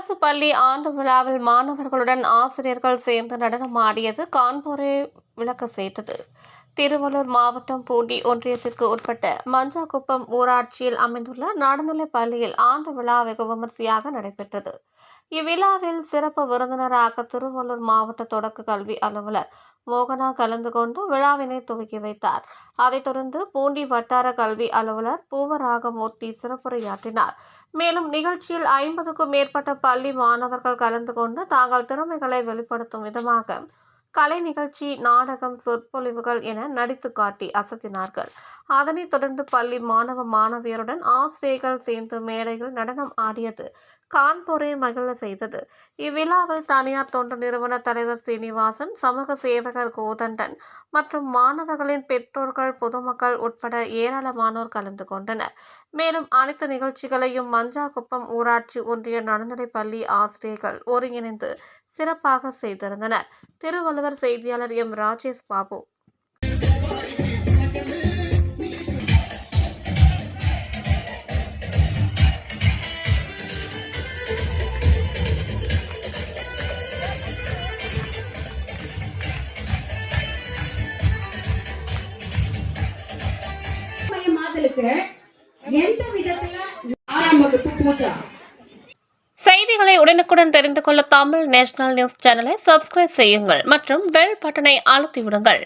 அரசு பள்ளி ஆண்டு விழாவில் மாணவர்களுடன் ஆசிரியர்கள் சேர்ந்து நடனமாடியது காண்போரை விளக்க செய்தது. திருவள்ளூர் மாவட்டம் பூண்டி ஒன்றியத்திற்கு உட்பட்ட மஞ்சாக்குப்பம் ஊராட்சியில் அமைந்துள்ள நடுநிலைப் பள்ளியில் ஆண்டு விழா வெகு விமரிசையாக நடைபெற்றது. இவ்விழாவில் சிறப்பு விருந்தினராக திருவள்ளூர் மாவட்ட தொடக்க கல்வி அலுவலர் மோகனா கலந்து கொண்டு விழாவினை துவக்கி வைத்தார். அதைத் தொடர்ந்து பூண்டி வட்டார கல்வி அலுவலர் பூவராகமூர்த்தி சிறப்புரையாற்றினார். மேலும் நிகழ்ச்சியில் 50க்கும் மேற்பட்ட பள்ளி மாணவர்கள் கலந்து கொண்டு தாங்கள் திறமைகளை வெளிப்படுத்தும் விதமாக கலை நிகழ்ச்சி, நாடகம், சொற்பொழிவுகள் என நடித்து காட்டி அசத்தினார்கள். அதனைத் தொடர்ந்து பள்ளி மாணவ மாணவியருடன் ஆசிரியர்கள் சேர்ந்து மேடையில் நடனம் ஆடியது காண்போரை மகிழ செய்தது. இவ்விழாவில் தனியார் தொண்டு நிறுவன தலைவர் சீனிவாசன், சமூக சேவகர் கோதண்டன் மற்றும் மாணவர்களின் பெற்றோர்கள், பொதுமக்கள் உட்பட ஏராளமானோர் கலந்து கொண்டனர். மேலும் அனைத்து நிகழ்ச்சிகளையும் மஞ்சாக்குப்பம் ஊராட்சி ஒன்றிய நடுநிலைப் பள்ளி ஆசிரியர்கள் ஒருங்கிணைந்து சிறப்பாக செய்திருந்தனர். திருவள்ளுவர் செய்தியாளர் எம். ராஜேஷ் பாபு. எந்த விதத்துல 6ஆம் வகுப்பு பூஜா செய்திகளை உடனுக்குடன் தெரிந்து கொள்ள தமிழ் நேஷனல் நியூஸ் சேனலை சப்ஸ்கிரைப் செய்யுங்கள் மற்றும் பெல் பட்டனை அழுத்தி விடுங்கள்.